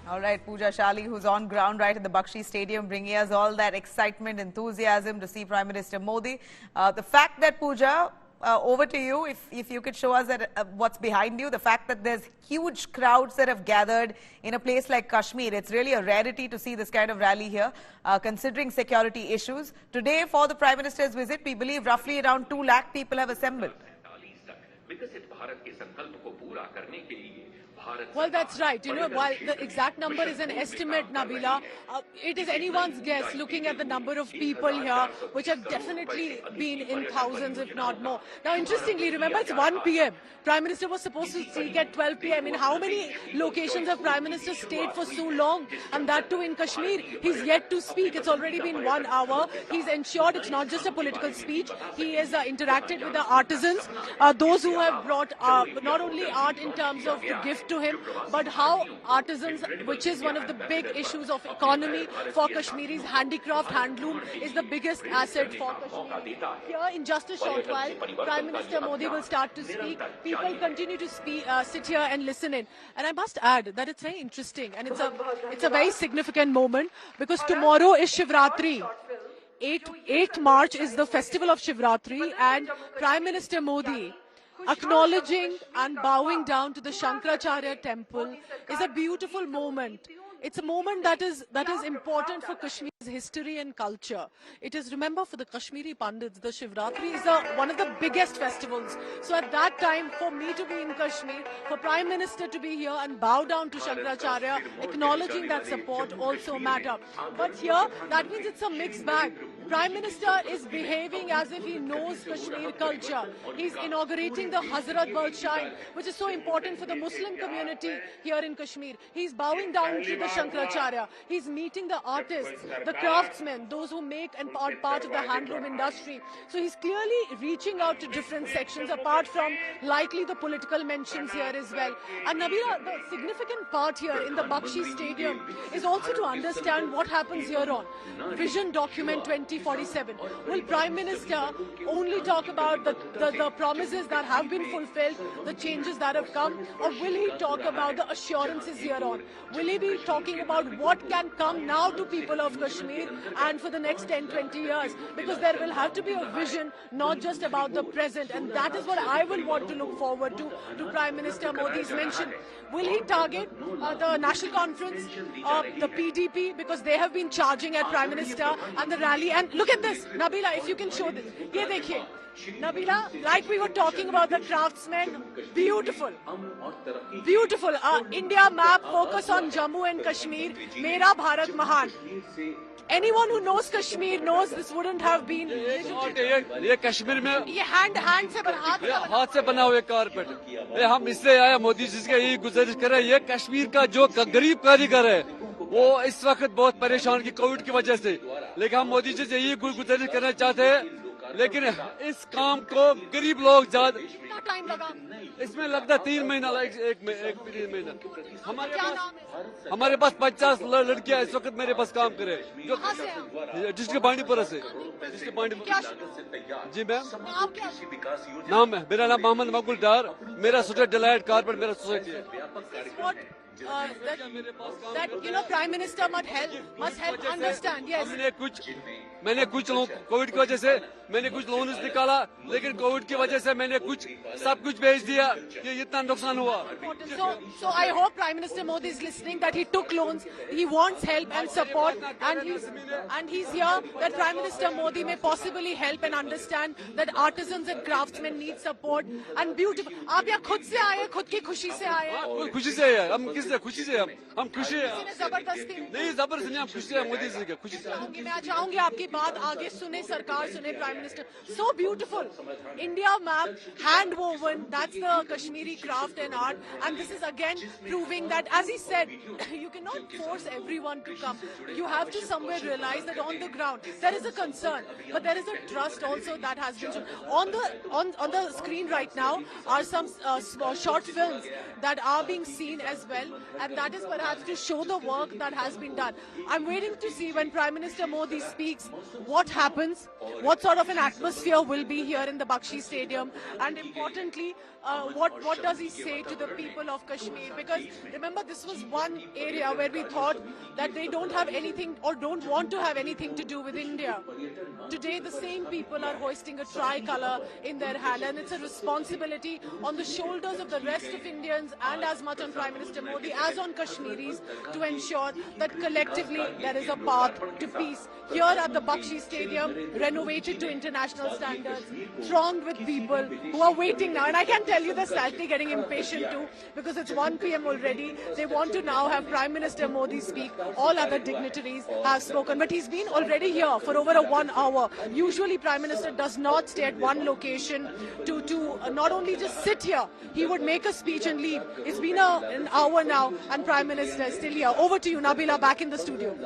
All right, Pooja Shali, who's on ground right at the Bakshi Stadium, bringing us all that excitement, enthusiasm to see Prime Minister Modi. The fact that, Pooja, over to you, if you could show us that, what's behind you, the fact that there's huge crowds that have gathered in a place like Kashmir. It's really a rarity to see this kind of rally here, considering security issues. Today, for the Prime Minister's visit, we believe roughly around 2 lakh people have assembled. Well, that's right. You know, while the exact number is an estimate, Nabila, it is anyone's guess looking at the number of people here, which have definitely been in thousands, if not more. Now, interestingly, remember, it's 1 p.m. Prime Minister was supposed to speak at 12 p.m. In how many locations have Prime Minister stayed for so long? And that too in Kashmir. He's yet to speak. It's already been 1 hour. He's ensured it's not just a political speech. He has interacted with the artisans, those who have brought not only art in terms of the gift to him, but how artisans, which is one of the big issues of economy for Kashmiris, handicraft, handloom is the biggest asset for Kashmir. Here in just a short while, Prime Minister Modi will start to speak. People continue to sit here and listen in. And I must add that it's very interesting and it's a very significant moment because tomorrow is Shivratri. 8th March is the festival of Shivratri, and Prime Minister Modi acknowledging and bowing down to the Shankaracharya temple is a beautiful moment. It's a moment that is important for Kashmir's history and culture. It is, remember, for the Kashmiri Pandits, the Shivratri is one of the biggest festivals. So at that time, for me to be in Kashmir, for Prime Minister to be here and bow down to Shankaracharya, acknowledging that support also matter. But here, that means it's a mixed bag. Prime Minister is behaving as if he knows Kashmir culture. He's inaugurating the Hazrat Bird Shrine, which is so important for the Muslim community here in Kashmir. He's bowing down to the Shankaracharya. He's meeting the artists, the craftsmen, those who make and are part of the handloom industry. So he's clearly reaching out to different sections, apart from likely the political mentions here as well. And Nabila, the significant part here in the Bakshi Stadium is also to understand what happens here on Vision Document 2047. Will Prime Minister only talk about the promises that have been fulfilled, the changes that have come, or will he talk about the assurances here on? Will he be talking about what can come now to people of Kashmir and for the next 10-20 years? Because there will have to be a vision, not just about the present, and that is what I will want to look forward to Prime Minister Modi's mention. Will he target the National Conference, the PDP, because they have been charging at Prime Minister and the rally? And look at this, Nabila, if you can show this. Ye dekhiye. Nabila, like we were talking about the craftsmen, beautiful. Beautiful. India map, focus on Jammu and Kashmir, Mera Bharat Mahan. Anyone who knows Kashmir knows this wouldn't have been. ये कश्मीर में ये hand से हाथ से बना हुआ carpet ये हम इससे आया मोदी जी से यही गुजारिश कर रहे हैं ये कश्मीर का जो गरीब कारीगर है वो इस वक्त बहुत परेशान की कोविड की वजह से लेकिन हम मोदी जी से यही गुजारिश करना चाहते हैं लेकिन इस काम को गरीब लोग ज्यादा टाइम लगा इसमें लगता 3 महीना एक महीना हमारे पास 50 लड़कियां इस वक्त मेरे पास काम करे जो डिस्ट्रिक्ट बांडीपुरा से डिस्ट्रिक्ट बांडीपुरा जी मैम नाम है मेरा नाम मोहम्मद मकबूल डार मेरा सोसाइटी डिलाइट कारपेट मेरा सोसाइटी है that you know Prime Minister must help understand. Yes. मैंने कुछ लोग कोविड की वजह से मैंने कुछ लोन निकाला लेकिन कोविड की वजह से मैंने सब कुछ बेच दिया कि इतना नुकसान हुआ. So I hope Prime Minister Modi is listening that he took loans, he wants help and support, and he's here that Prime Minister Modi may possibly help and understand that artisans and craftsmen need support and beautiful. आप यहाँ खुद से आए, खुद की खुशी से आए. खुशी से आए, हम किससे खुशी से हम खुशी हैं. जबरदस्ती नहीं जबरदस्ती नहीं हम खुशी हैं मोदी जी के खुशी से. मैं चाहूंगी आपकी बात आगे सुने सरकार सुने Prime Minister. So beautiful. India map, hand woven, that's the Kashmiri craft and art. And this is again proving that, as he said, you cannot force everyone to come. You have to somewhere realize that on the ground there is a concern, but there is a trust also that has been shown. On the screen right now are some short films that are being seen as well. and that is perhaps to show the work that has been done. I'm waiting to see when Prime Minister Modi speaks what happens, what sort of an atmosphere will be here in the Bakshi Stadium, and importantly, what does he say to the people of Kashmir? Because remember, this was one area where we thought that they don't have anything or don't want to have anything to do with India. Today, the same people are hoisting a tricolour in their hand, and it's a responsibility on the shoulders of the rest of Indians and as much on Prime Minister Modi as on Kashmiris to ensure that collectively there is a path to peace. Here at the Bakshi Stadium, renovated to international standards, thronged with people who are waiting now. And I can tell you they're slightly getting impatient too, because it's 1 p.m. already. They want to now have Prime Minister Modi speak. All other dignitaries have spoken, but he's been already here for over 1 hour. Usually Prime Minister does not stay at one location to not only just sit here, he would make a speech and leave. It's been an hour now and Prime Minister is still here. Over to you, Nabila, back in the studio.